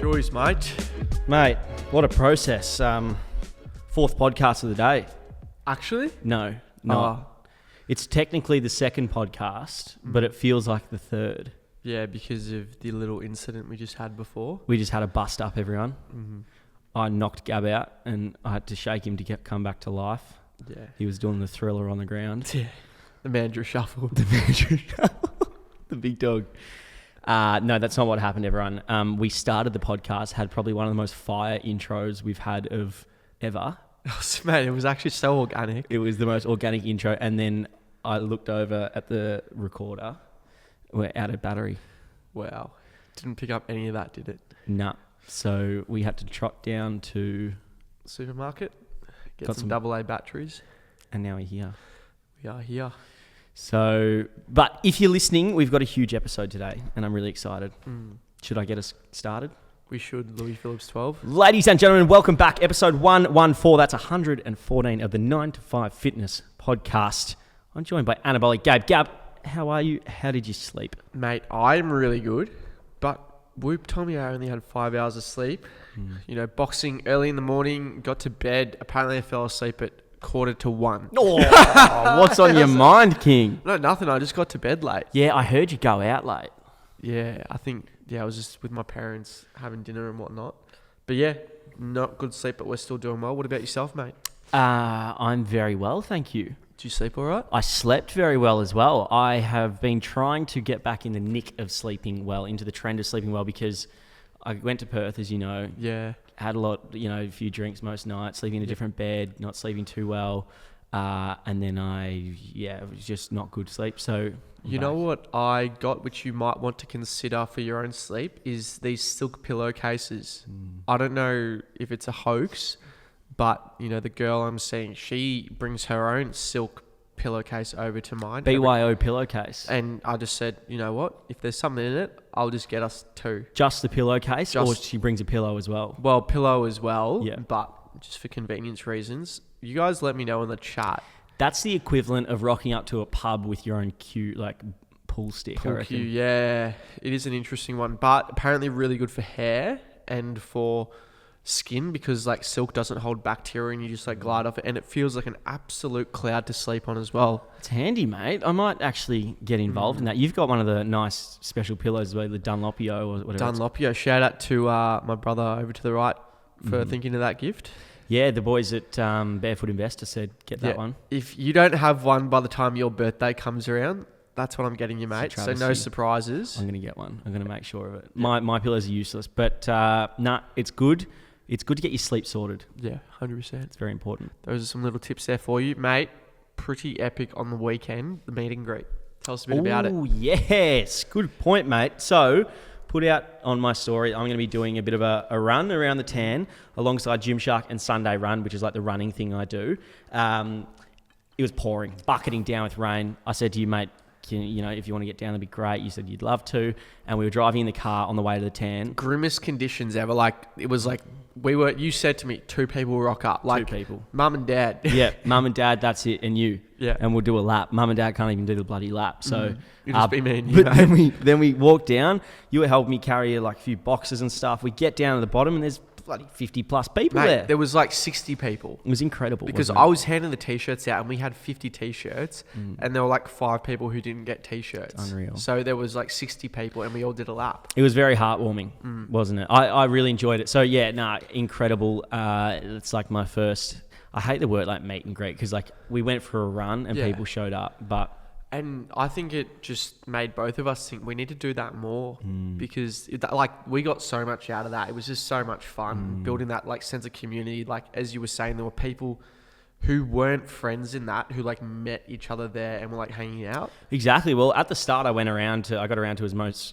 Joys, mate. Mate, what a process. Fourth podcast of the day. Actually? No, not. It's technically the second podcast, but it feels like the third. Yeah, because of the little incident we just had before. We just had a bust up, everyone. Mm-hmm. I knocked Gab out and I had to shake him to come back to life. Yeah. He was doing the thriller on the ground. Yeah. The Mandra shuffle. The big dog. No, that's not what happened, everyone. We started the podcast, had probably one of the most fire intros we've had of ever. Mate, it was actually so organic. It was the most organic intro. And then I looked over at the recorder. We're out of battery. Wow. Didn't pick up any of that, did it? Nah. So we had to trot down to supermarket, get some AA batteries. And now we're here. We are here. So, but if you're listening, we've got a huge episode today and I'm really excited. Should I get us started? We should. Louis Phillips 12. Ladies and gentlemen, welcome back. Episode 114. That's 114 of the 9 to 5 Fitness Podcast. I'm joined by Anabolic. Gab, how are you? How did you sleep? Mate, I'm really good, but Whoop told me I only had 5 hours of sleep. You know, boxing early in the morning, got to bed. Apparently I fell asleep at 1:45. Oh, what's on your mind, King? No, nothing. I just got to bed late. Yeah, I heard you go out late. Yeah, I was just with my parents having dinner and whatnot. But yeah, not good sleep, but we're still doing well. What about yourself, mate? I'm very well, thank you. Did you sleep all right? I slept very well as well. I have been trying to get back in the nick of sleeping well, into the trend of sleeping well, because I went to Perth, as you know. Yeah. Had a few drinks most nights, sleeping in a different bed, not sleeping too well. And then it was just not good sleep. So you know what I got, which you might want to consider for your own sleep, is these silk pillowcases. I don't know if it's a hoax, but you know, the girl I'm seeing, she brings her own silk pillowcase over to mine. BYO pillowcase. And I just said, you know what? If there's something in it, I'll just get us two. Just the pillowcase, or she brings a pillow as well? Well, pillow as well, yeah. But just for convenience reasons. You guys let me know in the chat. That's the equivalent of rocking up to a pub with your own cue, like pool stick. Pool cue, yeah. It is an interesting one, but apparently really good for hair and for skin, because like silk doesn't hold bacteria and you just like glide off it, and it feels like an absolute cloud to sleep on as well. It's handy, mate. I might actually get involved in that. You've got one of the nice special pillows as well, the Dunlopio or whatever. Dunlopio. Shout out to my brother over to the right for thinking of that gift. Yeah, the boys at Barefoot Investor said get that one. If you don't have one by the time your birthday comes around, that's what I'm getting you, mate. So no surprises. I'm going to get one. I'm going to make sure of it. Yeah. My pillows are useless, but it's good. It's good to get your sleep sorted. Yeah, 100%. It's very important. Those are some little tips there for you, mate. Pretty epic on the weekend, the meet and greet. Tell us a bit about it. Oh, yes. Good point, mate. So, put out on my story, I'm going to be doing a bit of a run around the tan alongside Gymshark and Sunday Run, which is like the running thing I do. It was pouring, bucketing down with rain. I said to you, mate, if you want to get down, that'd be great. You said you'd love to. And we were driving in the car on the way to the tan. Grimmest conditions ever. It was like, you said to me, 2 people rock up. Like 2 people. Mum and Dad. Yeah, Mum and Dad, that's it. And you. Yeah. And we'll do a lap. Mum and Dad can't even do the bloody lap. So it'll just be me and you. But then we walked down. You were helping me carry like a few boxes and stuff. We get down to the bottom and there's bloody 50 plus people there. There was like 60 people. It was incredible. Because I was handing the t-shirts out and we had 50 t-shirts and there were like 5 people who didn't get t-shirts. It's unreal. So there was like 60 people and we all did a lap. It was very heartwarming, wasn't it? I really enjoyed it. So yeah, incredible. It's like my first, I hate the word like meet and greet, because like we went for a run and people showed up, and I think it just made both of us think we need to do that more, because we got so much out of that. It was just so much fun building that like sense of community. Like as you were saying, there were people who weren't friends in that, who like met each other there and were like hanging out. Exactly. Well, at the start, I got around to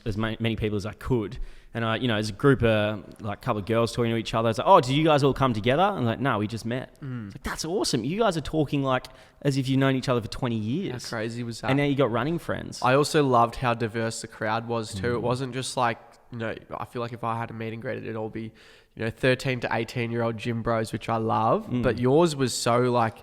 as many people as I could. And as a group of like a couple of girls talking to each other, it's like, oh, did you guys all come together? And like, no, we just met. It's like, that's awesome. You guys are talking like as if you've known each other for 20 years. How crazy was that? And now you got running friends. I also loved how diverse the crowd was too. It wasn't just like, I feel like if I had a meet and greet, it'd all be, 13 to 18-year-old gym bros, which I love. But yours was so like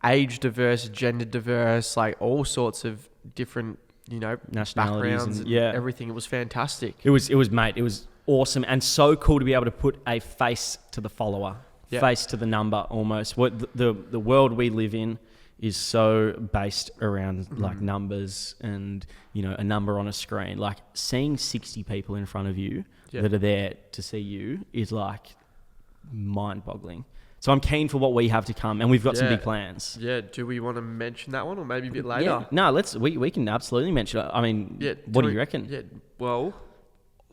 age diverse, gender diverse, like all sorts of different nationalities backgrounds and everything. It was fantastic. It was mate. It was awesome and so cool to be able to put a face to the follower, face to the number almost. What the world we live in is so based around like numbers and a number on a screen. Like seeing 60 people in front of you that are there to see you is like mind-boggling. So I'm keen for what we have to come, and we've got some big plans. Yeah, do we want to mention that one or maybe a bit later? No, we can absolutely mention it. I mean, what do you reckon? Yeah, well,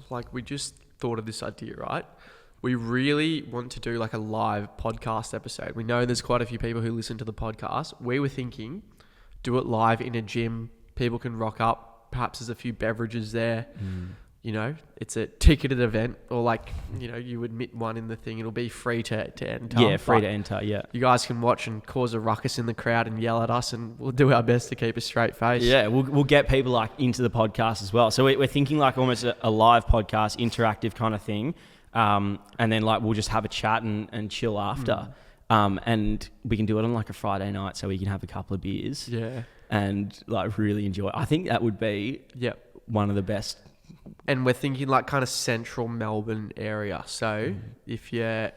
like we just thought of this idea, right? We really want to do like a live podcast episode. We know there's quite a few people who listen to the podcast. We were thinking, do it live in a gym. People can rock up. Perhaps there's a few beverages there. It's a ticketed event, or like, you admit one in the thing. It'll be free to enter. Yeah, free to enter, yeah. You guys can watch and cause a ruckus in the crowd and yell at us, and we'll do our best to keep a straight face. Yeah, we'll get people like into the podcast as well. So we're thinking like almost a live podcast, interactive kind of thing. And then like we'll just have a chat and chill after. And we can do it on like a Friday night, so we can have a couple of beers. Yeah. And like really enjoy it. I think that would be one of the best. And we're thinking like kind of central Melbourne area. So if you're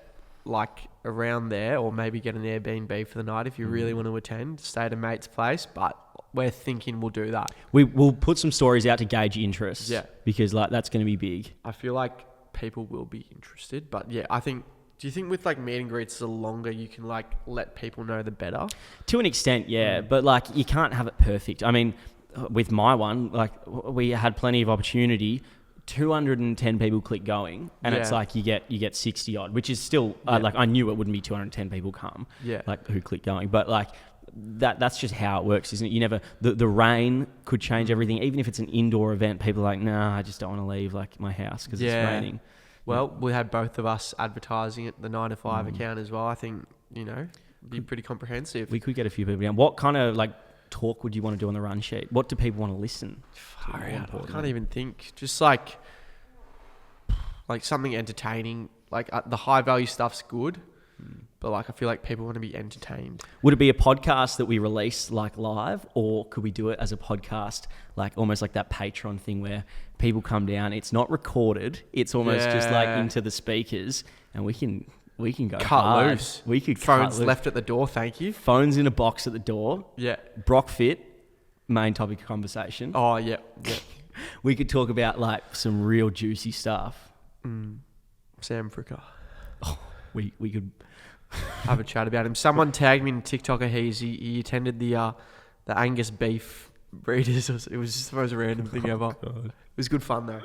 like around there, or maybe get an Airbnb for the night if you really want to attend, stay at a mate's place. But we're thinking we'll do that. We'll put some stories out to gauge interest. Yeah. Because like that's going to be big. I feel like people will be interested. But yeah, do you think with like meet and greets, the longer you can like let people know, the better? To an extent, yeah. But like you can't have it perfect. I mean, with my one, like we had plenty of opportunity. 210 people click going, and it's like you get 60 odd, which is still like I knew it wouldn't be 210 people come, like who click going, but like that's just how it works, isn't it? You never the rain could change everything. Even if it's an indoor event, people are like, nah, I just don't want to leave like my house because it's raining. Well, we had both of us advertising at the 9 to 5 account as well. I think be pretty comprehensive. We could get a few people down. What kind of like talk would you want to do on the run sheet? What do people want to listen? Far out. I can't even think. Just like something entertaining. Like the high value stuff's good, but like I feel like people want to be entertained. Would it be a podcast that we release like live, or could we do it as a podcast, like almost like that Patreon thing where people come down? It's not recorded. It's almost just like into the speakers, and we can go cut hard. Loose. We could phones cut loose. Left at the door. Thank you. Phones in a box at the door. Yeah. Brock Fit, main topic of conversation. Oh yeah. We could talk about like some real juicy stuff. Sam Fricker. Oh, we could have a chat about him. Someone tagged me in TikToker. He attended the Angus beef breeders. It was just the most random thing ever. God. It was good fun though.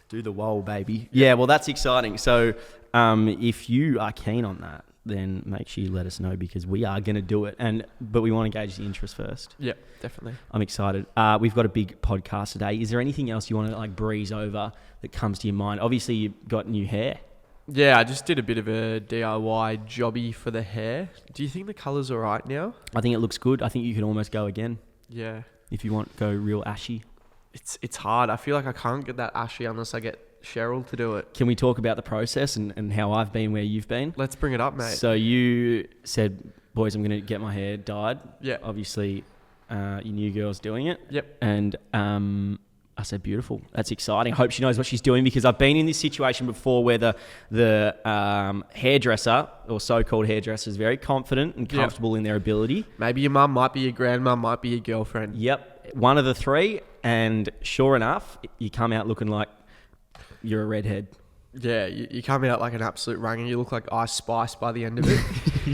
Do the whoa, baby. Yeah, well, that's exciting. So if you are keen on that, then make sure you let us know, because we are going to do it. But we want to gauge the interest first. Yeah, definitely. I'm excited. We've got a big podcast today. Is there anything else you want to like breeze over that comes to your mind? Obviously, you've got new hair. Yeah, I just did a bit of a DIY jobby for the hair. Do you think the colour's all right now? I think it looks good. I think you could almost go again. Yeah. If you want, go real ashy. It's hard. I feel like I can't get that ashy unless I get Cheryl to do it. Can we talk about the process and how I've been where you've been? Let's bring it up, mate. So you said, boys, I'm going to get my hair dyed. Yeah. Obviously, your new girl's doing it. Yep. And I said, beautiful. That's exciting. I hope she knows what she's doing, because I've been in this situation before where the hairdresser or so-called hairdresser is very confident and comfortable in their ability. Maybe your mum, might be your grandma, might be your girlfriend. Yep. One of the three. And sure enough, you come out looking like you're a redhead. Yeah, you come out like an absolute ranger. You look like Ice Spice by the end of it.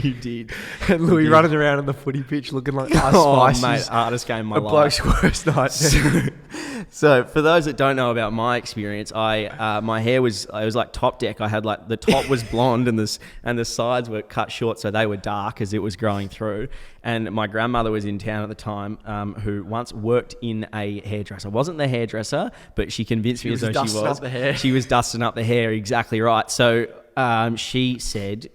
You did. And Louis running around on the footy pitch looking like Ice Spice. Mate, hardest game of my life. A bloke's worst nightmare. So for those that don't know about my experience, my hair was like top deck. I had like the top was blonde and the sides were cut short, so they were dark as it was growing through. And my grandmother was in town at the time, who once worked in a hairdresser. Wasn't the hairdresser, but she convinced me as though she was. Dusting up the hair. She was dusting up the hair, exactly right. So she said,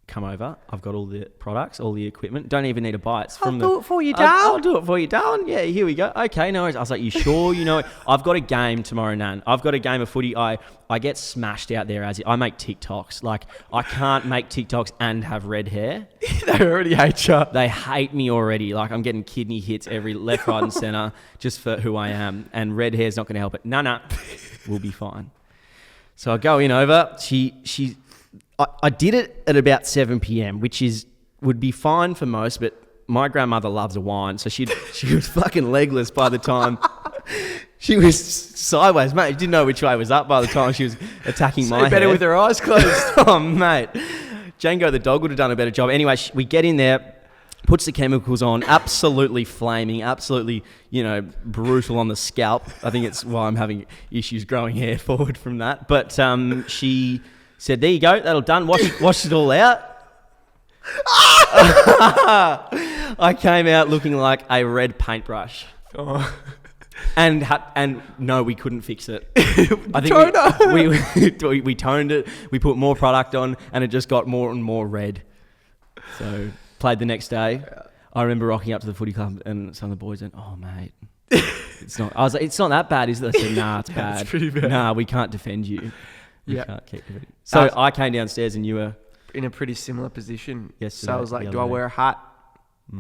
come over. I've got all the products, all the equipment. Don't even need to buy it. I'll do it for you, darling. I'll do it for you, darling. Yeah, here we go. Okay, no worries. I was like, you sure? You know it? I've got a game tomorrow, Nan. I've got a game of footy. I get smashed out there as I make TikToks. Like, I can't make TikToks and have red hair. They already hate you. They hate me already. Like, I'm getting kidney hits every left, right, and centre just for who I am. And red hair's not going to help it. No. We'll be fine. So I go in over. I did it at about 7 p.m, which would be fine for most, but my grandmother loves a wine, so she was fucking legless by the time. She was sideways, mate. She didn't know which way was up by the time she was attacking my hair. Better with her eyes closed. Oh, mate. Django the dog would have done a better job. Anyway, we get in there, puts the chemicals on, absolutely flaming, absolutely, brutal on the scalp. I think it's why I'm having issues growing hair forward from that. But she said, there you go, that'll done. Wash it all out. I came out looking like a red paintbrush. Oh. And no, we couldn't fix it. I think we toned it. We put more product on, and it just got more and more red. So played the next day. I remember rocking up to the footy club, and some of the boys went, "Oh, mate, it's not." I was like, "It's not that bad, is it?" I said, "Nah, it's bad. It's pretty bad. Nah, we can't defend you. Yeah, can't keep defending." So I came downstairs, and you were in a pretty similar position. Yes. So I was like, "Do I wear a hat?"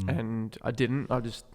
And I didn't. I just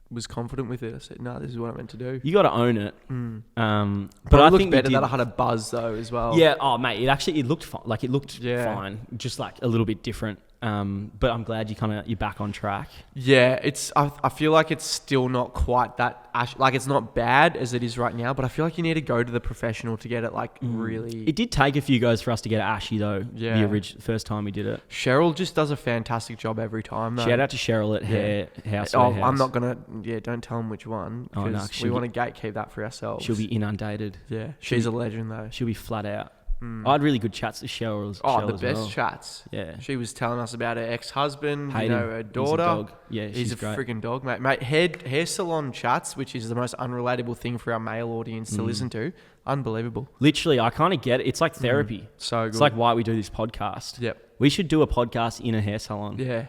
was confident with it. I said, "No, this is what I'm meant to do." You got to own it. But I think better that I had a buzz though as well. Yeah. Oh, mate, it looked fine. Like, it looked fine, just like a little bit different. But I'm glad you're back on track. Yeah, I feel like it's still not quite that like it's not bad as it is right now, but I feel like you need to go to the professional to get it really. It did take a few goes for us to get it ashy though. Yeah. The first time we did it. Cheryl just does a fantastic job every time though. Shout out to Cheryl at Hair House. I'm not gonna. Yeah, don't tell them which one. Oh, no, we want to gatekeep that for ourselves. She'll be inundated. Yeah, she's a legend though. She'll be flat out. I had really good chats with Cheryl. The best chats. Yeah. She was telling us about her ex-husband, Hayden, her daughter. He's a dog. Yeah, he's a great. friggin' dog, mate. Mate, hair salon chats, which is the most unrelatable thing for our male audience to listen to. Unbelievable. Literally, I kind of get it. It's like therapy. So good. It's like why we do this podcast. Yep. We should do a podcast in a hair salon. Yeah.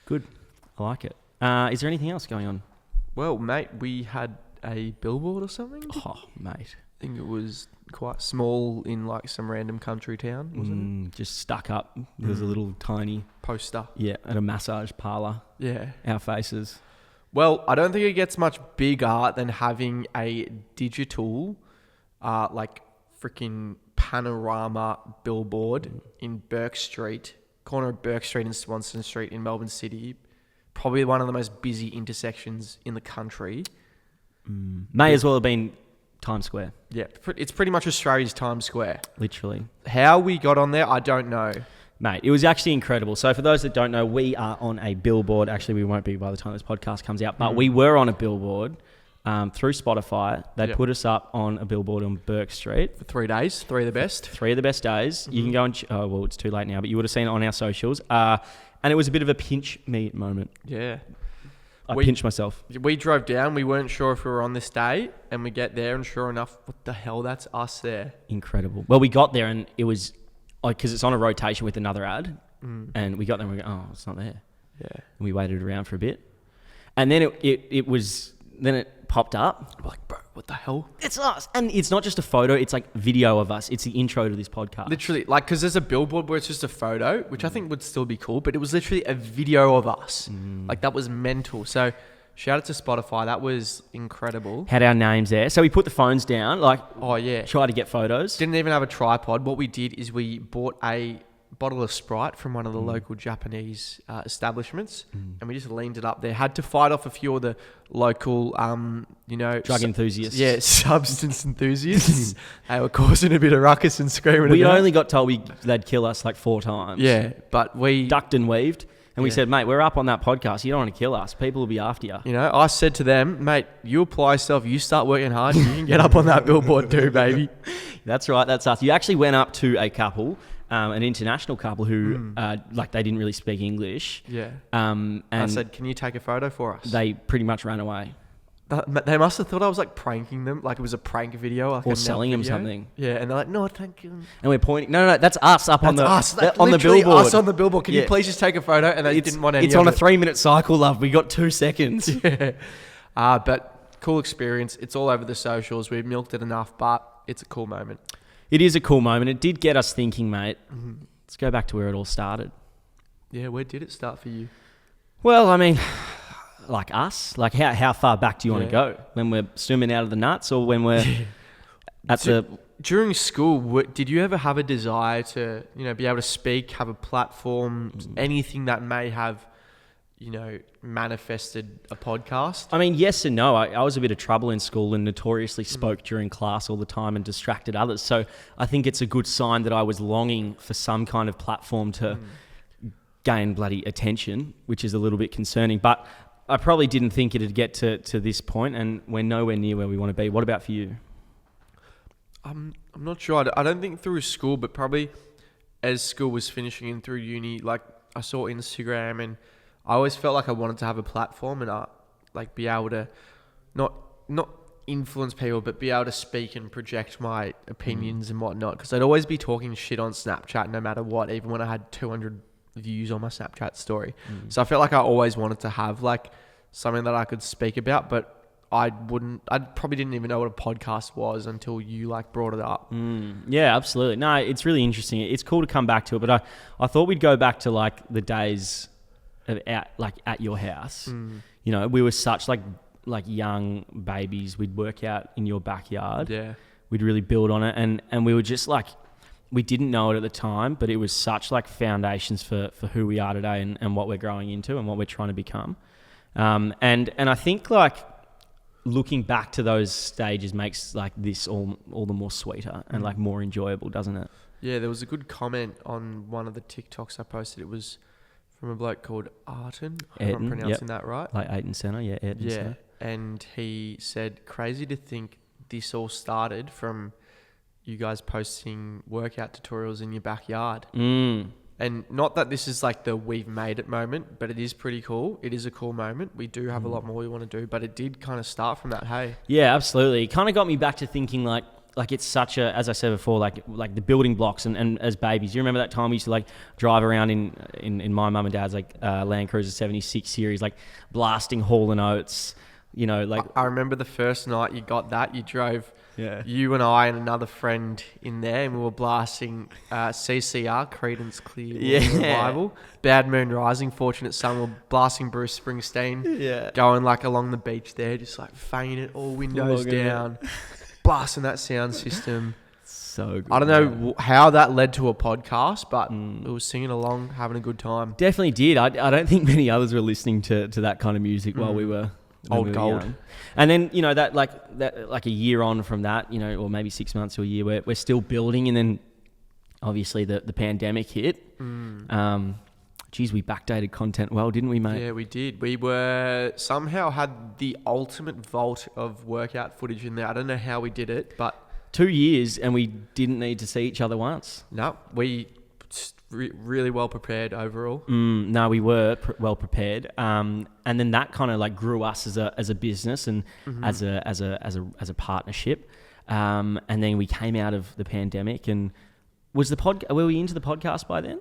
Good. I like it. Is there anything else going on? Well, mate, we had a billboard or something. Oh, mate. I think it was quite small in like some random country town, wasn't it? Just stuck up. There was a little tiny poster. Yeah, at a massage parlour. Yeah. Our faces. Well, I don't think it gets much bigger than having a digital, freaking panorama billboard in Burke Street, corner of Burke Street and Swanston Street in Melbourne City. Probably one of the most busy intersections in the country. May as well have been Times Square. Yeah, it's pretty much Australia's Times Square. Literally. How we got on there, I don't know. Mate, it was actually incredible. So for those that don't know, we are on a billboard. Actually, we won't be by the time this podcast comes out, but we were on a billboard through Spotify. They put us up on a billboard on Burke Street. For 3 days, 3 of the best. 3 of the best days. You can go and... well, it's too late now, but you would have seen it on our socials. And it was a bit of a pinch me moment. Yeah. I pinched myself. We drove down. We weren't sure if we were on this day, and we get there, and sure enough, what the hell? That's us there. Incredible. Well, we got there, and it was because it's on a rotation with another ad, and we got there, and we go, oh, it's not there. Yeah. And we waited around for a bit, and then it popped up. I'm like, bro, what the hell? It's us, and it's not just a photo; it's like video of us. It's the intro to this podcast. Literally, because there's a billboard where it's just a photo, which I think would still be cool, but it was literally a video of us. That was mental. So shout out to Spotify. That was incredible. Had our names there. So we put the phones down, oh yeah, try to get photos. Didn't even have a tripod. What we did is we bought a bottle of Sprite from one of the local Japanese establishments, and we just leaned it up there. Had to fight off a few of the local, drug enthusiasts. Yeah, substance enthusiasts. They were causing a bit of ruckus and screaming. We only got told they'd kill us like 4 times. Yeah, but we ducked and weaved. And we said, mate, we're up on that podcast. You don't want to kill us. People will be after you. You know, I said to them, mate, you apply yourself, you start working hard, you can get up on that billboard too, baby. That's right. That's us. You actually went up to a couple, an international couple who, like, they didn't really speak English. Yeah. And I said, can you take a photo for us? They pretty much ran away. They must have thought I was like pranking them, like it was a prank video, like or selling them something. Yeah, and they're like, "No, thank you." And we're pointing. No, that's us up on the on the literally billboard. Us on the billboard. Can you please just take a photo? And they didn't want any. It's on a 3-minute cycle, love. We got 2 seconds. Yeah. But cool experience. It's all over the socials. We've milked it enough, but it's a cool moment. It is a cool moment. It did get us thinking, mate. Let's go back to where it all started. Yeah, where did it start for you? Well, I mean, like us, like how far back do you want to go? When we're swimming out of the nuts, or when we're at during school? Did you ever have a desire to, be able to speak, have a platform, anything that may have, manifested a podcast? I mean, yes and no. I was a bit of trouble in school and notoriously spoke during class all the time and distracted others. So I think it's a good sign that I was longing for some kind of platform to gain bloody attention, which is a little bit concerning. But I probably didn't think it'd get to this point, and we're nowhere near where we want to be. What about for you? I'm not sure. I don't think through school, but probably as school was finishing and through uni, like I saw Instagram, and I always felt like I wanted to have a platform and like be able to not influence people, but be able to speak and project my opinions and whatnot. Because I'd always be talking shit on Snapchat no matter what, even when I had 200 views on my Snapchat story. So I felt like I always wanted to have like something that I could speak about, but I probably didn't even know what a podcast was until you like brought it up. Yeah, absolutely. No, it's really interesting. It's cool to come back to it, but I thought we'd go back to like the days of at your house. We were such like young babies. We'd work out in your backyard. Yeah. We'd really build on it, and we were just like, we didn't know it at the time, but it was such like foundations for who we are today and what we're growing into and what we're trying to become. And I think like looking back to those stages makes like this all the more sweeter and like more enjoyable, doesn't it? Yeah, there was a good comment on one of the TikToks I posted. It was from a bloke called Arton. If I'm pronouncing that right. Like Ayton Centre, yeah, Ayton Centre. And he said, crazy to think this all started from you guys posting workout tutorials in your backyard. And not that this is like the we've made it moment, but it is pretty cool. It is a cool moment. We do have a lot more we want to do, but it did kind of start from that, hey? Yeah, absolutely. It kind of got me back to thinking like it's such a, as I said before, like the building blocks and as babies. You remember that time we used to like drive around in my mum and dad's like Land Cruiser 76 series, like blasting Hall and Oates, like... I remember the first night you got that, you drove... Yeah. You and I and another friend in there, and we were blasting CCR, Creedence Clearwater Revival, Bad Moon Rising, Fortunate Son. We're blasting Bruce Springsteen, going like along the beach there, just like fanging it, all windows down, blasting that sound system. So good. I don't know how that led to a podcast, but it was singing along, having a good time. Definitely did. I don't think many others were listening to that kind of music while we were... Old gold. Young. And then, that like a year on from that, or maybe 6 months to a year, we're still building, and then obviously the pandemic hit. Geez, we backdated content well, didn't we, mate? Yeah, we did. We somehow had the ultimate vault of workout footage in there. I don't know how we did it, but 2 years and we didn't need to see each other once. No, we really well prepared overall. No, we were well prepared, and then that kind of like grew us as a business and as a partnership, and then we came out of the pandemic. And were we into the podcast by then?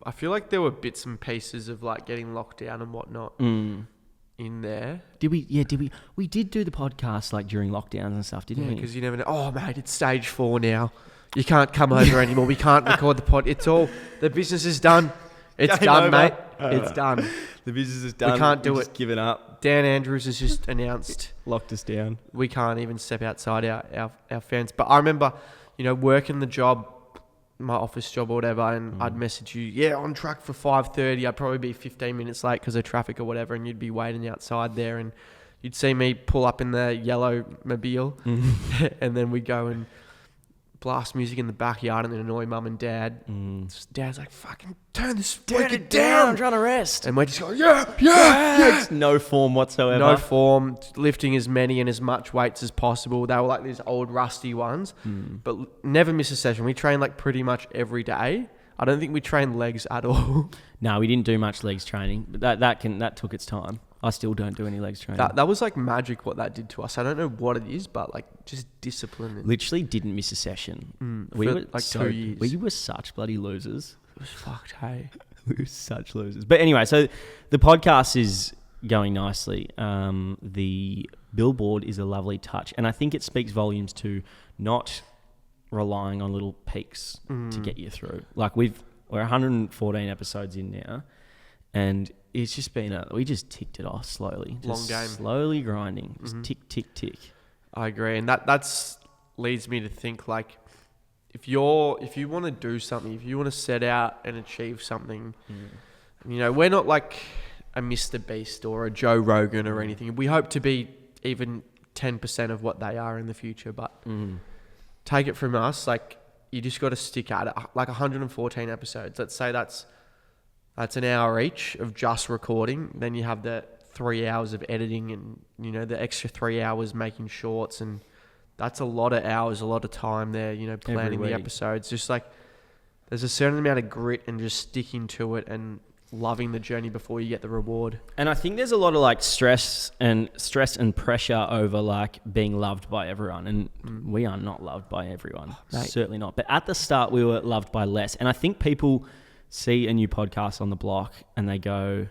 I feel like there were bits and pieces of like getting locked down and whatnot in there. Did we? Yeah, we did do the podcast like during lockdowns and stuff, didn't we? Because you never know. Oh mate, it's stage 4 now. You can't come over anymore. We can't record the pod. It's all... The business is done. It's Game done, over. mate. It's done. The business is done. We can't do it. Just given up. Dan Andrews has just announced... Locked us down. We can't even step outside our fence. But I remember, working the job, my office job or whatever, and I'd message you, on track for 5:30. I'd probably be 15 minutes late because of traffic or whatever, and you'd be waiting outside there, and you'd see me pull up in the yellow mobile, and then we'd go and blast music in the backyard and then annoy mum and dad. Dad's like, fucking turn this it down. I'm trying to rest. And we're just going, yeah. No form whatsoever. No form, lifting as many and as much weights as possible. They were like these old rusty ones, but never miss a session. We train like pretty much every day. I don't think we train legs at all. No, we didn't do much legs training, but that took its time. I still don't do any legs training. That was like magic what that did to us. I don't know what it is, but like just discipline. Literally didn't miss a session. We were like 2 years. We were such bloody losers. It was fucked, hey. We were such losers. But anyway, so the podcast is going nicely. The billboard is a lovely touch, and I think it speaks volumes to not relying on little peaks to get you through. Like we're 114 episodes in now, and it's just been we just ticked it off slowly. Long game. Slowly grinding. Just tick, tick, tick. I agree. And that's leads me to think like if you want to do something, if you want to set out and achieve something, you know, we're not like a Mr. Beast or a Joe Rogan or anything. We hope to be even 10% of what they are in the future, but take it from us, like you just got to stick at it. Like 114 episodes. Let's say that's an hour each of just recording. Then you have the 3 hours of editing and, you know, the extra 3 hours making shorts. And that's a lot of hours, a lot of time there, you know, planning the episodes. Just like there's a certain amount of grit and just sticking to it and loving the journey before you get the reward. And I think there's a lot of like stress and pressure over like being loved by everyone. And we are not loved by everyone. Certainly not. But at the start, we were loved by less. And I think people see a new podcast on the block and they go,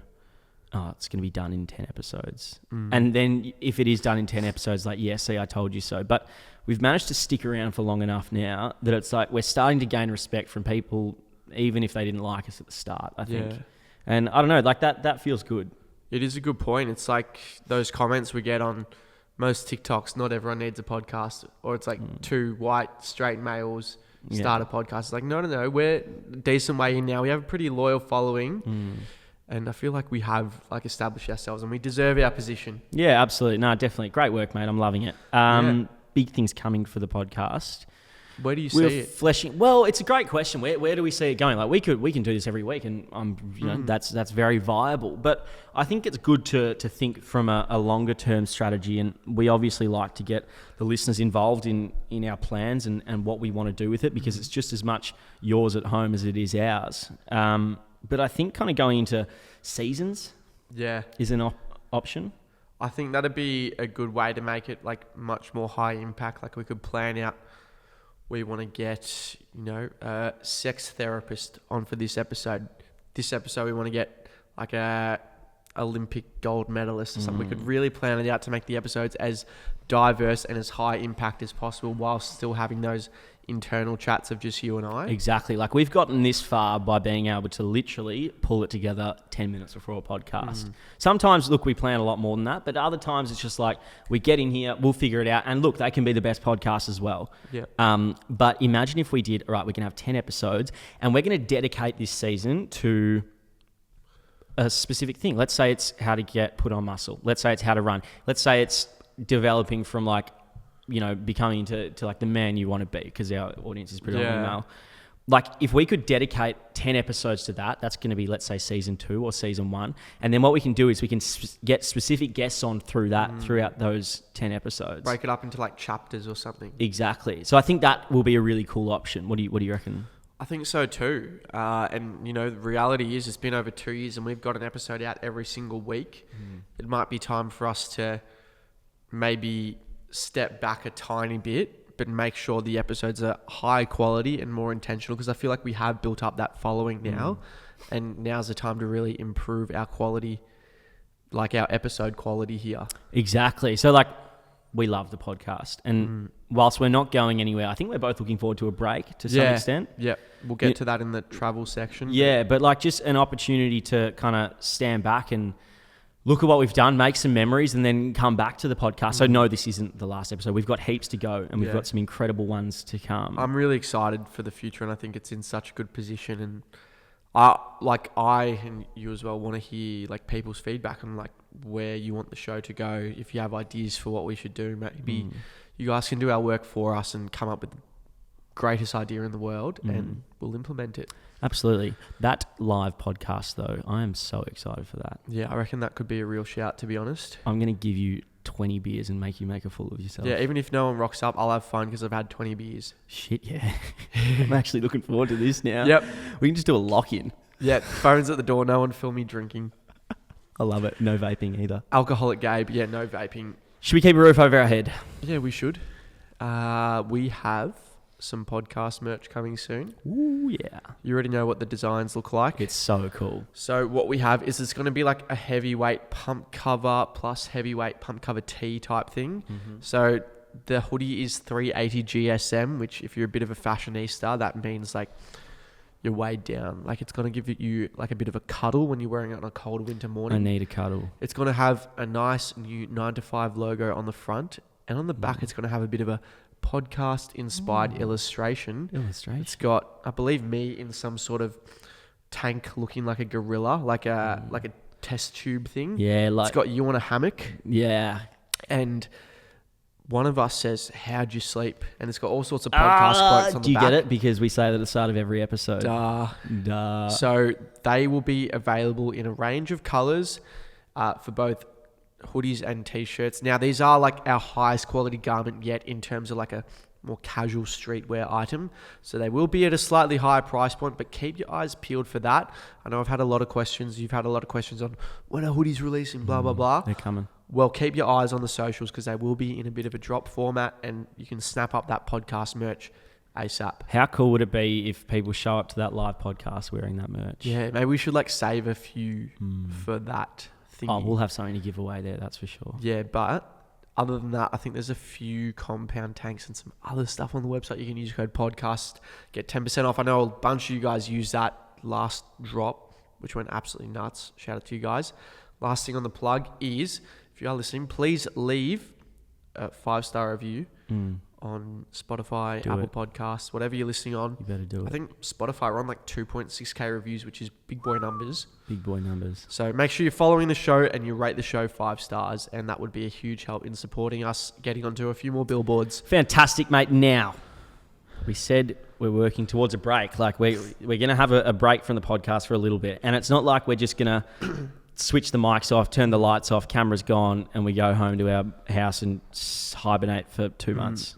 oh, it's going to be done in 10 episodes. And then if it is done in 10 episodes, like, yeah, see, I told you so. But we've managed to stick around for long enough now that it's like we're starting to gain respect from people, even if they didn't like us at the start, I think. Yeah. And I don't know, like that feels good. It is a good point. It's like those comments we get on most TikToks, not everyone needs a podcast. Or it's like two white, straight males start a podcast. It's like, no, we're a decent way in now. We have a pretty loyal following. And I feel like we have like established ourselves and we deserve our position. Yeah, absolutely. No, definitely. Great work, mate. I'm loving it. Big things coming for the podcast. Where do you see it? Fleshing. Well, it's a great question. Where do we see it going? Like we can do this every week, and that's very viable. But I think it's good to think from a longer term strategy, and we obviously like to get the listeners involved in our plans and what we want to do with it, because it's just as much yours at home as it is ours. But I think kind of going into seasons, is an option. I think that'd be a good way to make it like much more high impact. Like we could plan out. We want to get, a sex therapist on for this episode. This episode, we want to get like a Olympic gold medalist or something. We could really plan it out to make the episodes as diverse and as high impact as possible while still having those internal chats of just you and I. Exactly. Like we've gotten this far by being able to literally pull it together 10 minutes before a podcast. Sometimes, look, we plan a lot more than that, but other times it's just like we get in here, we'll figure it out. And look, they can be the best podcast as well. Yeah. But imagine if we did, all right, we can have 10 episodes and we're going to dedicate this season to a specific thing. Let's say it's how to get put on muscle. Let's say it's how to run. Let's say it's developing from like, becoming to like the man you want to be, because our audience is predominantly male. Like if we could dedicate 10 episodes to that, that's going to be, let's say, season 2 or season 1. And then what we can do is we can get specific guests on throughout those 10 episodes. Break it up into like chapters or something. Exactly. So I think that will be a really cool option. What do you reckon? I think so too. And the reality is it's been over 2 years and we've got an episode out every single week. It might be time for us to maybe step back a tiny bit, but make sure the episodes are high quality and more intentional, because I feel like we have built up that following now, and now's the time to really improve our quality, like our episode quality here. Exactly. So like we love the podcast, and whilst we're not going anywhere, I think we're both looking forward to a break to some extent. Yeah, we'll get to that in the travel section. Yeah, but like just an opportunity to kind of stand back and look at what we've done, make some memories, and then come back to the podcast. So no, this isn't the last episode. We've got heaps to go, and we've got some incredible ones to come. I'm really excited for the future, and I think it's in such a good position. And I and you as well want to hear like people's feedback on like where you want the show to go. If you have ideas for what we should do, maybe you guys can do our work for us and come up with greatest idea in the world and we'll implement it. Absolutely. That live podcast, though, I am so excited for that. Yeah, I reckon that could be a real shout, to be honest. I'm going to give you 20 beers and make you make a fool of yourself. Yeah, even if no one rocks up, I'll have fun because I've had 20 beers. Shit, yeah. I'm actually looking forward to this now. Yep. We can just do a lock-in. Yeah, phones at the door, no one film me drinking. I love it. No vaping either. Alcoholic Gabe, yeah, no vaping. Should we keep a roof over our head? Yeah, we should. We have some podcast merch coming soon. Ooh, yeah. You already know what the designs look like. It's so cool. So what we have is it's going to be like a heavyweight pump cover plus heavyweight pump cover tee type thing. So the hoodie is 380 GSM, which if you're a bit of a fashionista, that means like you're weighed down. Like it's going to give you like a bit of a cuddle when you're wearing it on a cold winter morning. I need a cuddle. It's going to have a nice new 9 to 5 logo on the front, and on the back it's going to have a bit of a podcast inspired illustration. It's got, I believe, me in some sort of tank looking like a gorilla, like a test tube thing. Yeah, like it's got you on a hammock. Yeah. And one of us says, "How'd you sleep?" And it's got all sorts of podcast quotes on the back. Do you get it? Because we say that at the start of every episode. Duh. So they will be available in a range of colours for both hoodies and t-shirts. Now, these are like our highest quality garment yet in terms of like a more casual streetwear item. So they will be at a slightly higher price point, but keep your eyes peeled for that. I know I've had a lot of questions. You've had a lot of questions on when are hoodies releasing, blah, blah, blah. They're coming. Well, keep your eyes on the socials because they will be in a bit of a drop format and you can snap up that podcast merch ASAP. How cool would it be if people show up to that live podcast wearing that merch? Yeah, maybe we should like save a few for that thingy. Oh, we'll have something to give away there, that's for sure. Yeah, but other than that, I think there's a few compound tanks and some other stuff on the website. You can use code podcast, get 10% off. I know a bunch of you guys used that last drop, which went absolutely nuts. Shout out to you guys. Last thing on the plug is, if you are listening, please leave a 5-star review on Spotify, Apple Podcasts, whatever you're listening on. You better do it. I think Spotify, we're on like 2.6k reviews, which is big boy numbers. Big boy numbers. So make sure you're following the show and you rate the show 5 stars, and that would be a huge help in supporting us getting onto a few more billboards. Fantastic, mate. Now, we said we're working towards a break. Like we're going to have a break from the podcast for a little bit, and it's not like we're just going to switch the mics off, turn the lights off, camera's gone, and we go home to our house and hibernate for 2 months.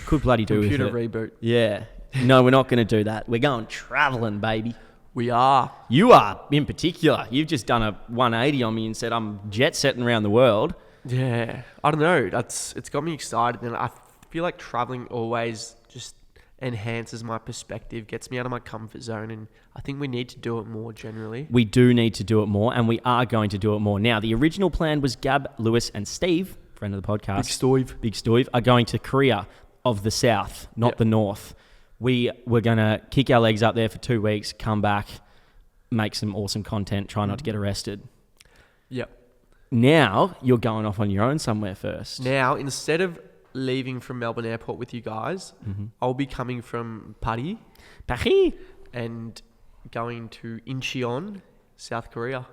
Could bloody do with it. Computer reboot. Yeah. No, we're not going to do that. We're going traveling, baby. We are. You are, in particular. You've just done a 180 on me and said I'm jet setting around the world. Yeah. I don't know. It's got me excited, and I feel like traveling always just enhances my perspective, gets me out of my comfort zone, and I think we need to do it more generally. We do need to do it more, and we are going to do it more. Now, the original plan was Gab, Lewis, and Steve, friend of the podcast, Big Steve, are going to Korea of the South, not the North. We're going to kick our legs up there for 2 weeks, come back, make some awesome content, try not to get arrested. Yep. Now, you're going off on your own somewhere first. Now, instead of leaving from Melbourne Airport with you guys, I'll be coming from Paris and going to Incheon, South Korea.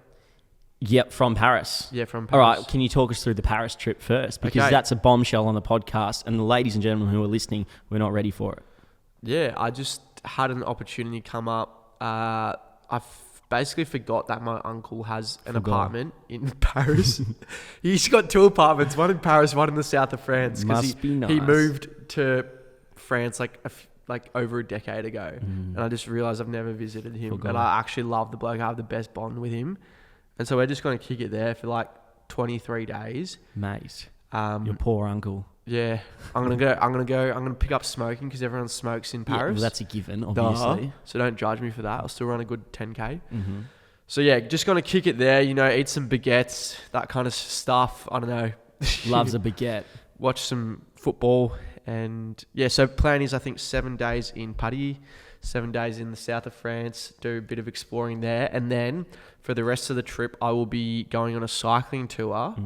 Yep, from Paris. Yeah, from Paris. All right, can you talk us through the Paris trip first? Because that's a bombshell on the podcast, and the ladies and gentlemen who are listening, we're not ready for it. Yeah, I just had an opportunity come up. I basically forgot that my uncle has an apartment in Paris. He's got 2 apartments, one in Paris, one in the south of France. Must be nice. He moved to France like over a decade ago, and I just realised I've never visited him. But I actually love the bloke. I have the best bond with him, and so we're just going to kick it there for like 23 days. Mate, your poor uncle. Yeah, I'm gonna pick up smoking because everyone smokes in Paris. Yeah, well, that's a given, obviously. So don't judge me for that. I'll still run a good 10k. So yeah, just gonna kick it there. You know, eat some baguettes, that kind of stuff. I don't know. Loves a baguette. Watch some football, and yeah. So plan is I think 7 days in Paris, 7 days in the south of France. Do a bit of exploring there, and then for the rest of the trip, I will be going on a cycling tour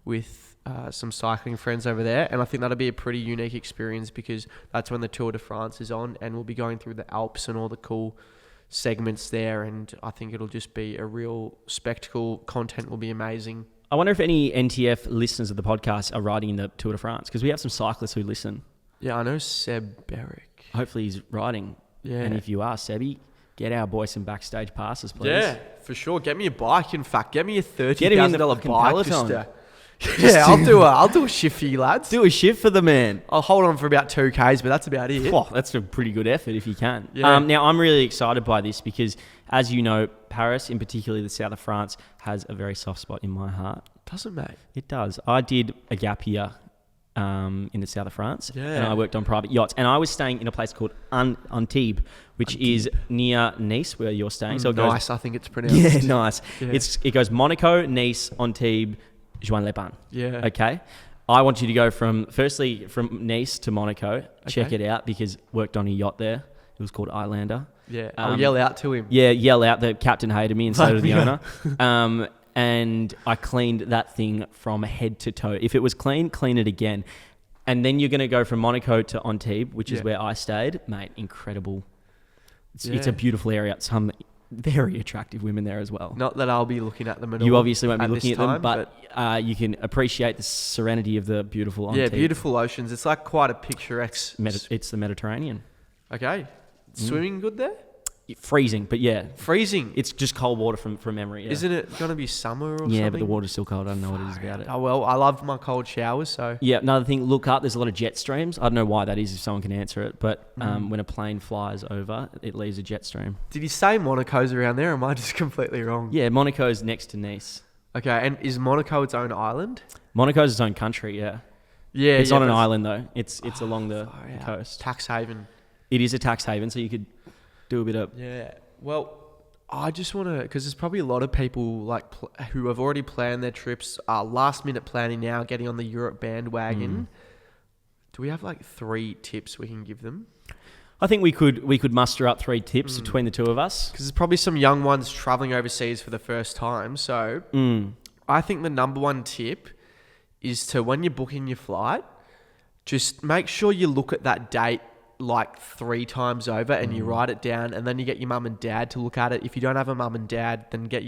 with some cycling friends over there, and I think that'll be a pretty unique experience because that's when the Tour de France is on, and we'll be going through the Alps and all the cool segments there, and I think it'll just be a real spectacle. Content will be amazing. I wonder if any NTF listeners of the podcast are riding in the Tour de France, because we have some cyclists who listen. Yeah, I know Seb Berwick. Hopefully he's riding. Yeah. And if you are, Sebby, get our boy some backstage passes, please. Yeah, for sure. Get me a bike. In fact, get me a Get him in the $30,000 fucking bike. Peloton. Yeah, I'll do a shift for you lads. Do a shift for the man. I'll hold on for about 2Ks, but that's about it. Oh, that's a pretty good effort if you can. Yeah. Now, I'm really excited by this because, as you know, Paris, in particular the south of France, has a very soft spot in my heart. Doesn't, mate? It does. I did a gap year in the south of France, Yeah. and I worked on private yachts. And I was staying in a place called Antibes, which is near Nice, where you're staying. So it goes, Nice, I think it's pronounced. yeah, nice. Yeah. It goes Monaco, Nice, Antibes, Juan-les-Pins. Yeah. Okay. I want you to go from Nice to Monaco. Check Okay. it out because worked on a yacht there. It was called Islander. Yeah. I'll yell out to him. Yeah, yell out. The captain hated me and so did the Yeah. owner. And I cleaned that thing from head to toe. If it was clean, clean it again. And then you're going to go from Monaco to Antibes, which is Yeah. where I stayed. Mate, incredible. It's Yeah. a beautiful area. Some very attractive women there as well. Not that I'll be looking at them at all. You obviously won't be at looking this at them, time, but you can appreciate the serenity of the beautiful yeah, Antibes. beautiful oceans. It's like quite a picturesque. It's the Mediterranean. Okay. Swimming good there? Freezing, but yeah. Freezing. It's just cold water from memory. Yeah. Isn't it going to be summer or something? Yeah, but the water's still cold. I don't know what it is about it. Oh, well, I love my cold showers, so. Yeah, another thing, look up. There's a lot of jet streams. I don't know why that is if someone can answer it, but when a plane flies over, it leaves a jet stream. Did you say Monaco's around there, or am I just completely wrong? Yeah, Monaco's next to Nice. Okay, and is Monaco its own island? Monaco's its own country, yeah. Yeah, It's yeah, not an but island, though. It's along the far out. coast. Tax haven. It is a tax haven, so you could do a bit of... Yeah. Well, I just want to, because there's probably a lot of people like who have already planned their trips, last minute planning now, getting on the Europe bandwagon. Do we have like 3 tips we can give them? I think we could muster up 3 tips between the two of us. Because there's probably some young ones traveling overseas for the first time. So I think the number 1 tip is to, when you're booking your flight, just make sure you look at that date like 3 times over and you write it down, and then you get your mum and dad to look at it. If you don't have a mum and dad, then get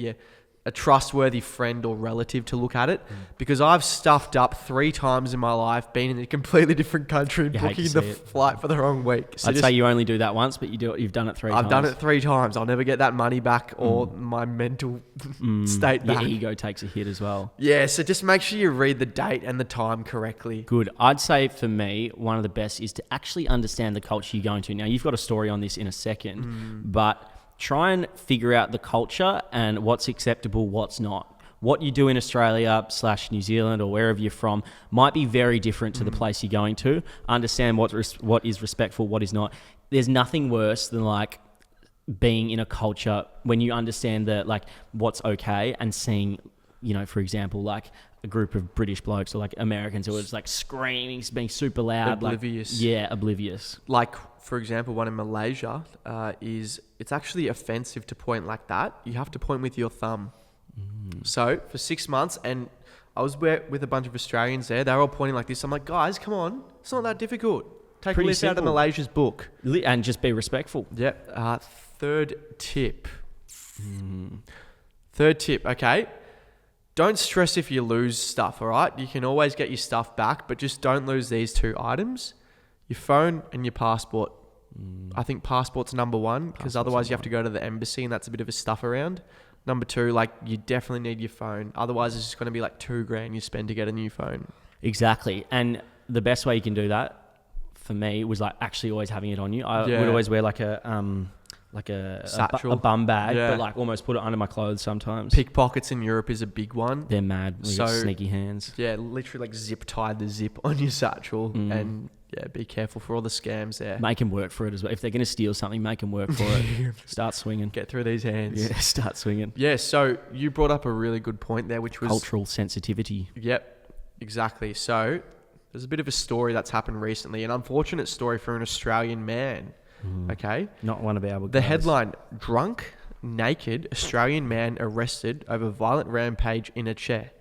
a trustworthy friend or relative to look at it, because I've stuffed up 3 times in my life, being in a completely different country, You hate to booking see the it. flight for the wrong week. So I'd say you only do that once, but you've done it 3 times. I've done it 3 times. I'll never get that money back or my mental state Your back. ego takes a hit as well. Yeah, so just make sure you read the date and the time correctly. Good. I'd say for me, one of the best is to actually understand the culture you're going to. Now, you've got a story on this in a second, but try and figure out the culture and what's acceptable, what's not. What you do in Australia / New Zealand or wherever you're from might be very different to the place you're going to. Understand what is respectful, what is not. There's nothing worse than like being in a culture when you understand that like what's okay, and seeing, you know, for example, like a group of British blokes or like Americans who are just like screaming, being super loud. Oblivious. Oblivious. Like, for example, one in Malaysia is it's actually offensive to point like that. You have to point with your thumb. So for 6 months, and I was with a bunch of Australians there, they were all pointing like this. I'm like, guys, come on. It's not that difficult. Take Pretty a list out of simple. Malaysia's book. And just be respectful. Yep. 3rd tip. 3rd tip, okay. Don't stress if you lose stuff, all right? You can always get your stuff back, but just don't lose these 2 items. Your phone and your passport. I think passport's number 1, because otherwise you have to go to the embassy, and that's a bit of a stuff around. Number 2, like, you definitely need your phone. Otherwise, it's just going to be like $2,000 you spend to get a new phone. Exactly. And the best way you can do that, for me, was like actually always having it on you. I Yeah. would always wear like a Satchel. a bum bag, Yeah. but like almost put it under my clothes sometimes. Pickpockets in Europe is a big one. They're mad. We So- get sneaky hands. Yeah, literally like zip tie the zip on your satchel, and yeah, be careful for all the scams there. Make them work for it as well. If they're going to steal something, make them work for it. Start swinging. Get through these hands. Yeah, start swinging. Yeah, so you brought up a really good point there, which was... Cultural sensitivity. Yep, exactly. So there's a bit of a story that's happened recently, an unfortunate story for an Australian man, okay? Not one of our The guys. headline, drunk, naked Australian man arrested over violent rampage in a chair.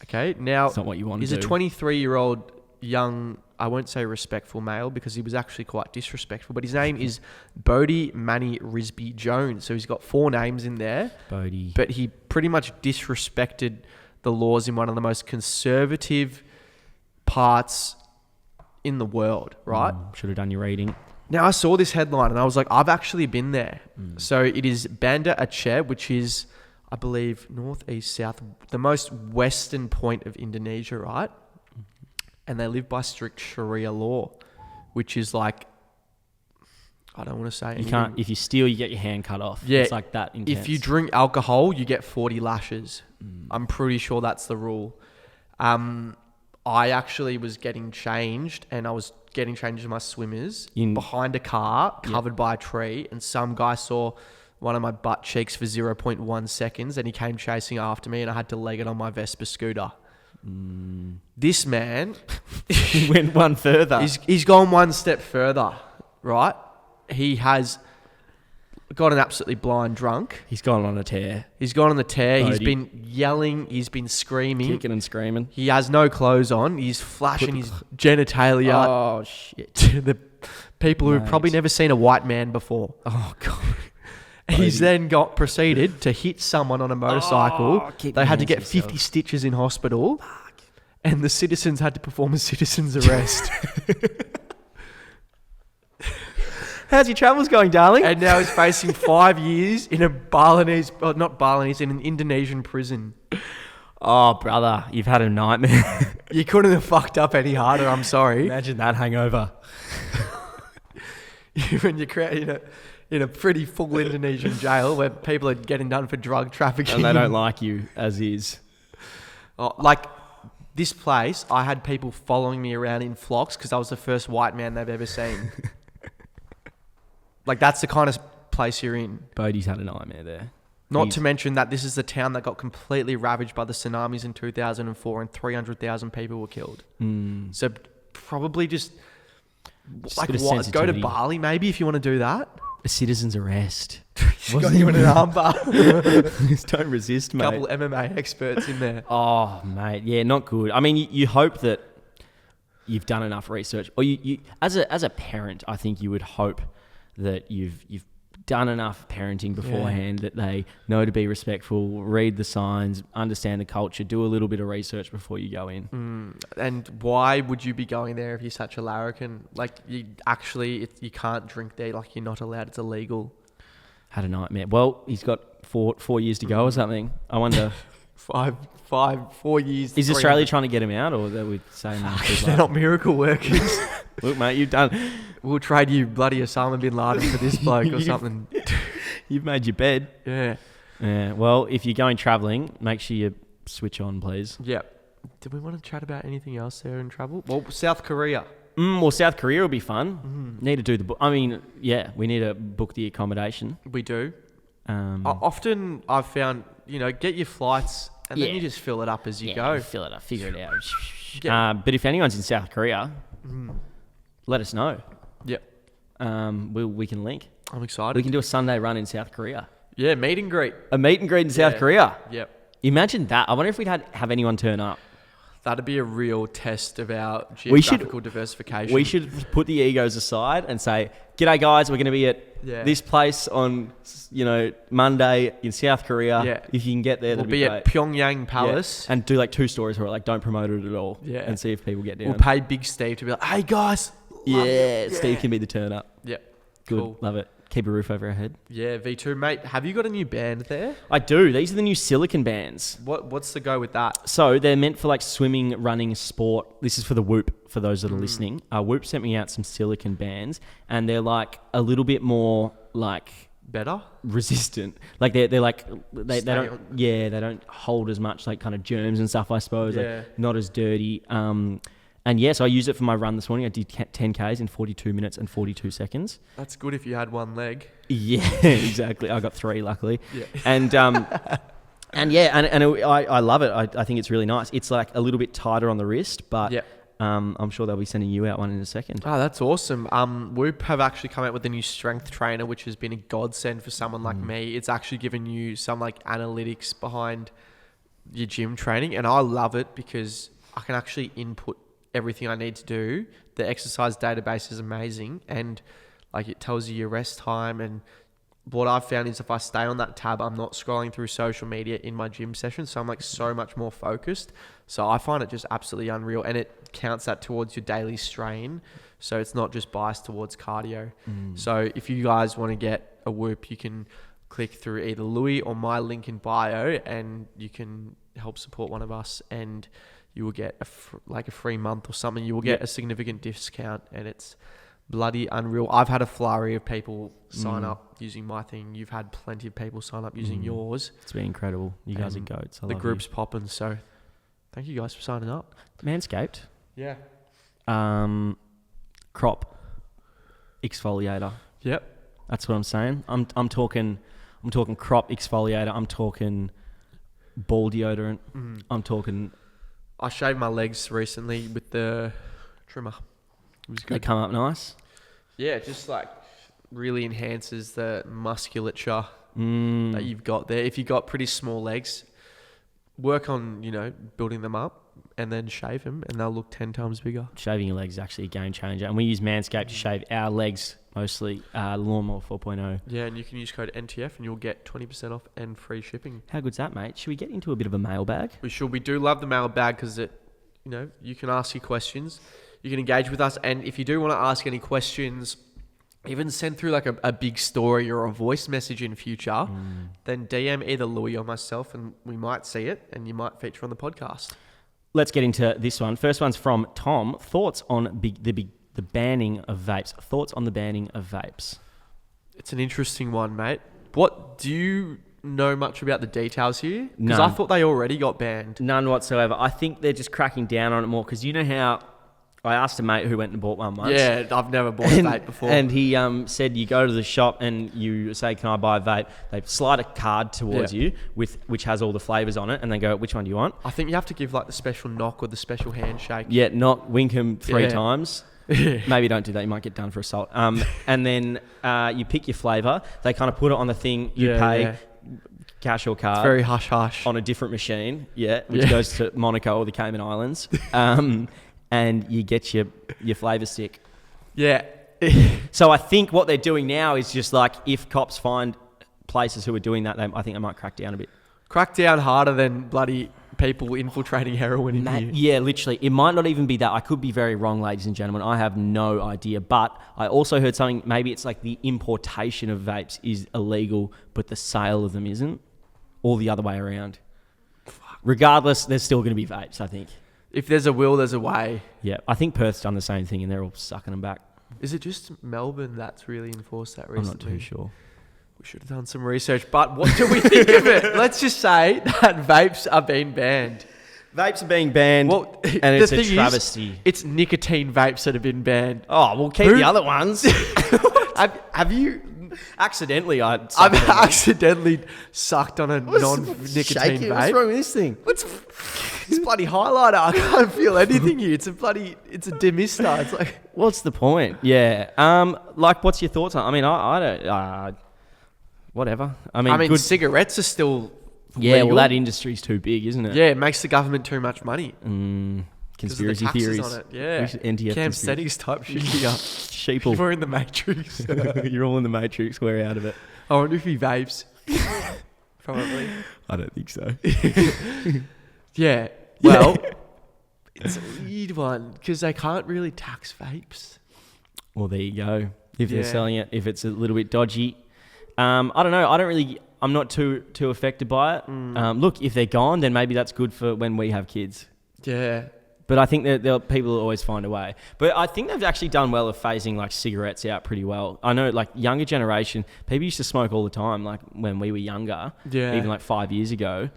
Okay, now... It's not what you want to he's do. a 23-year-old young... I won't say respectful male, because he was actually quite disrespectful, but his name is Bodie Manny Risby Jones. So he's got 4 names in there. Bodie. But he pretty much disrespected the laws in one of the most conservative parts in the world, right? Should have done your reading. Now, I saw this headline and I was like, I've actually been there. So it is Banda Aceh, which is, I believe, northeast, south, the most western point of Indonesia, right? And they live by strict Sharia law, which is like, I don't want to say You anything. can't. If you steal, you get your hand cut off. Yeah, It's like that intense. If you drink alcohol, you get 40 lashes. I'm pretty sure that's the rule. I actually was getting changed, and I was getting changed in my swimmers behind a car covered by a tree, and some guy saw one of my butt cheeks for 0.1 seconds, and he came chasing after me, and I had to leg it on my Vespa scooter. This man He went one further. he's gone one step further, right? He has got an absolutely blind drunk. He's gone on a tear. He's gone on the tear. He's Bodie. been yelling. He's been screaming. Kicking and screaming. He has no clothes on. He's flashing his genitalia Oh, shit. to the people who've Mate. probably never seen a white man before. Oh, God. He's then proceeded to hit someone on a motorcycle. Oh, keep They your had to hands get to yourself. 50 stitches in hospital. And the citizens had to perform a citizen's arrest. How's your travels going, darling? And now he's facing 5 years in a in an Indonesian prison. Oh, brother, you've had a nightmare. You couldn't have fucked up any harder, I'm sorry. Imagine that hangover. When you're in a pretty full Indonesian jail where people are getting done for drug trafficking. And they don't like you as is. Oh, like this place, I had people following me around in flocks because I was the first white man they've ever seen. Like, that's the kind of place you're in. Bodie's had a nightmare there. Not to mention that this is the town that got completely ravaged by the tsunamis in 2004 and 300,000 people were killed. So probably just like a bit of what? Go to sensitivity. Bali maybe if you want to do that. A citizen's arrest. Got you in an armbar. Just don't resist, mate. Couple MMA experts in there. Oh, mate. Yeah, not good. I mean, you hope that you've done enough research. Or you as a parent, I think you would hope that you've done enough parenting beforehand that they know to be respectful, read the signs, understand the culture, do a little bit of research before you go in. And why would you be going there if you're such a larrikin? Like, you can't drink there. Like, you're not allowed. It's illegal. Had a nightmare. Well, he's got 4 years to go or something. I wonder... 4 years. Is Australia trying to get him out, or are we saying They're not miracle workers. Look, mate, you've done... We'll trade you bloody Osama bin Laden for this bloke or something. You've made your bed. Yeah. Yeah. Well, if you're going travelling, make sure you switch on, please. Yep. Did we want to chat about anything else there in travel? Well, South Korea. Well, South Korea will be fun. Need to do the... I mean, yeah, we need to book the accommodation. We do. Often I've found, get your flights and then you just fill it up as you go. Fill it up, figure it out. Yeah. But if anyone's in South Korea, let us know. Yep. We can link. I'm excited. We can do a Sunday run in South Korea. Yeah, meet and greet. A meet and greet in South Korea. Yep. Imagine that. I wonder if we'd have anyone turn up. That'd be a real test of our geographical diversification. We should put the egos aside and say, "G'day, guys. We're going to be at this place on, Monday in South Korea. Yeah. If you can get there, We'll that'd be great." at Pyongyang Palace. Yeah. And do like 2 stories where don't promote it at all. Yeah. And see if people get down. We'll pay Big Steve to be like, "Hey guys." Yeah. Steve can be the turn up. Yeah. Good. Cool. Love it. Keep a roof over our head. Yeah, V2, mate. Have you got a new band there? I do. These are the new silicon bands. What's the go with that? So they're meant for like swimming, running, sport. This is for the Whoop, for those that are listening. Whoop sent me out some silicon bands, and they're like a little bit more like Better? resistant. Like they don't hold as much like kind of germs and stuff, I suppose. Yeah. Like not as dirty. And yes, I used it for my run this morning. I did 10 Ks in 42 minutes and 42 seconds. That's good if you had one leg. Yeah, exactly. I got 3 luckily. Yeah. And I love it. I think it's really nice. It's like a little bit tighter on the wrist, but I'm sure they'll be sending you out one in a second. Oh, that's awesome. Whoop have actually come out with a new strength trainer, which has been a godsend for someone like me. It's actually given you some like analytics behind your gym training, and I love it because I can actually input everything I need to do. The exercise database is amazing, and like it tells you your rest time and what I've found is if I stay on that tab, I'm not scrolling through social media in my gym session. So I'm like so much more focused. So I find it just absolutely unreal. And it counts that towards your daily strain. So it's not just biased towards cardio. So if you guys want to get a Whoop, you can click through either Louis or my link in bio and you can help support one of us and you will get a free month or something. You will get a significant discount and it's bloody unreal. I've had a flurry of people sign up using my thing. You've had plenty of people sign up using yours. It's been incredible. You guys are goats. The group's popping. So thank you guys for signing up. Manscaped. Yeah. Crop exfoliator. Yep. That's what I'm saying. I'm talking crop exfoliator. I'm talking ball deodorant. I'm talking. I shaved my legs recently with the trimmer. It was good. They come up nice. Yeah, it just like really enhances the musculature that you've got there. If you've got pretty small legs, work on, building them up and then shave them and they'll look 10 times bigger. Shaving your legs is actually a game changer. And we use Manscaped to shave our legs mostly, Lawnmower 4.0. Yeah, and you can use code NTF and you'll get 20% off and free shipping. How good's that, mate? Should we get into a bit of a mailbag? We should. We do love the mailbag because you can ask your questions. You can engage with us. And if you do want to ask any questions, even send through like a big story or a voice message in future, then DM either Louis or myself and we might see it and you might feature on the podcast. Let's get into this one. First one's from Tom. Thoughts on the banning of vapes. Thoughts on the banning of vapes. It's an interesting one, mate. What do you know much about the details here? Because None. I thought they already got banned. None whatsoever. I think they're just cracking down on it more because you know how I asked a mate who went and bought one once. Yeah, I've never bought a vape before. And he said you go to the shop and you say, can I buy a vape? They slide a card towards you which has all the flavours on it and they go, which one do you want? I think you have to give like the special knock or the special handshake. Yeah, wink him 3 times. Maybe don't do that. You might get done for assault. And then you pick your flavour. They kind of put it on the thing. You pay cash or card. It's very hush-hush. On a different machine, which goes to Monaco or the Cayman Islands. And you get your flavour stick. Yeah. So I think what they're doing now is just like if cops find places who are doing that, I think they might crack down a bit. Crack down harder than bloody people infiltrating heroin in here. Yeah, literally. It might not even be that. I could be very wrong, ladies and gentlemen. I have no idea. But I also heard something, maybe it's like the importation of vapes is illegal, but the sale of them isn't. Or the other way around. Regardless, there's still going to be vapes, I think. If there's a will, there's a way. Yeah, I think Perth's done the same thing and they're all sucking them back. Is it just Melbourne that's really enforced that recently? I'm not too sure. We should have done some research, but what do we think of it? Let's just say that vapes are being banned. Vapes are being banned, and it's a travesty. It's nicotine vapes that have been banned. Oh, we'll keep the other ones. Have you... Accidentally, I've accidentally sucked on a non-nicotine vape. What's wrong with this thing? It's bloody highlighter. I can't feel anything here. It's a demister. It's like, what's the point? Yeah. What's your thoughts on? I mean, I don't. Whatever. I mean, good cigarettes are still. Yeah. legal. Well, that industry's too big, isn't it? Yeah, it makes the government too much money. Conspiracy the theories on it. Yeah. NTF Cam Steadies type shit here. Sheeple. We're in the Matrix. You're all in the Matrix. We're out of it. I wonder if he vapes. Probably. I don't think so. Yeah. Well, it's a weird one because they can't really tax vapes. Well, there you go. If they're selling it, if it's a little bit dodgy. I don't know. I'm not too affected by it. Look, if they're gone, then maybe that's good for when we have kids. Yeah. But I think that people will always find a way. But I think they've actually done well of phasing like cigarettes out pretty well. I know like younger generation, people used to smoke all the time, like when we were younger, even like 5 years ago.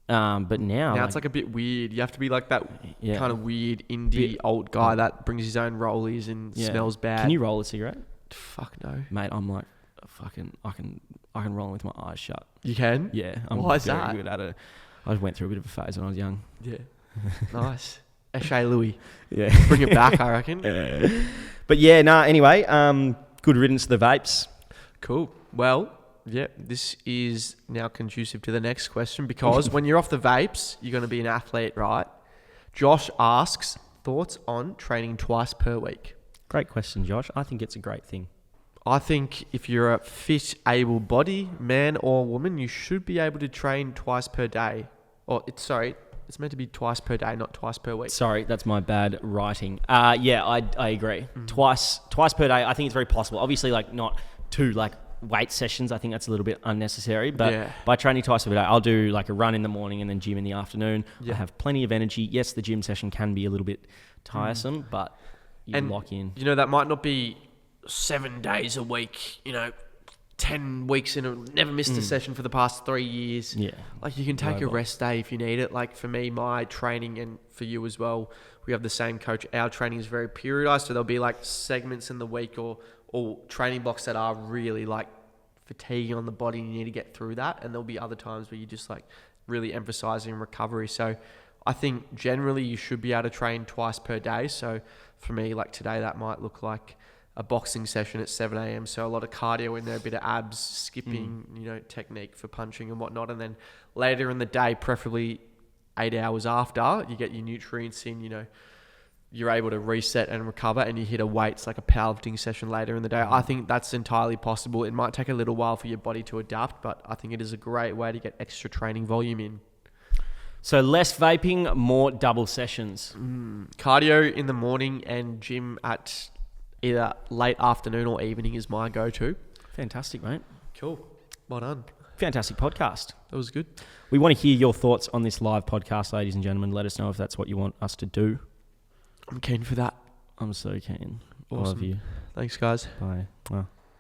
But now it's like a bit weird. You have to be like that kind of weird indie old guy that brings his own rollies and smells bad. Can you roll a cigarette? Fuck no, mate. I'm like fucking. I can roll them with my eyes shut. You can? Yeah. Why is very that? good at it. I just went through a bit of a phase when I was young. Yeah. Nice. Eshay Louis. Yeah. Bring it back, I reckon. But yeah, anyway, good riddance to the vapes. Cool. Well, yeah, this is now conducive to the next question because when you're off the vapes, you're going to be an athlete, right? Josh asks, thoughts on training twice per week? Great question, Josh. I think it's a great thing. I think if you're a fit, able body, man or woman, you should be able to train twice per day. It's meant to be twice per day, not twice per week. Sorry, that's my bad writing. Yeah, I agree. Twice per day, I think it's very possible. Obviously, like not 2 like weight sessions. I think that's a little bit unnecessary. But by training twice per day, I'll do like a run in the morning and then gym in the afternoon. I have plenty of energy. Yes, the gym session can be a little bit tiresome, but you lock in. You know, that might not be 7 days a week, 10 weeks in a never missed a session for the past 3 years. Yeah. Like you can take a rest day if you need it. Like for me, my training, and for you as well, we have the same coach. Our training is very periodized. So there'll be like segments in the week or training blocks that are really like fatiguing on the body. You need to get through that. And there'll be other times where you just like really emphasizing recovery. So I think generally you should be able to train twice per day. So for me, like today, that might look like a boxing session at 7 a.m. So a lot of cardio in there, a bit of abs, skipping, technique for punching and whatnot. And then later in the day, preferably 8 hours after, you get your nutrients in, you're able to reset and recover, and you hit a weights like a powerlifting session later in the day. I think that's entirely possible. It might take a little while for your body to adapt, but I think it is a great way to get extra training volume in. So less vaping, more double sessions. Cardio in the morning and gym at either late afternoon or evening is my go-to. Fantastic, mate. Cool. Well done. Fantastic podcast. That was good. We want to hear your thoughts on this live podcast, ladies and gentlemen. Let us know if that's what you want us to do. I'm keen for that. I'm so keen. Awesome. I love you. Thanks, guys. Bye. Well.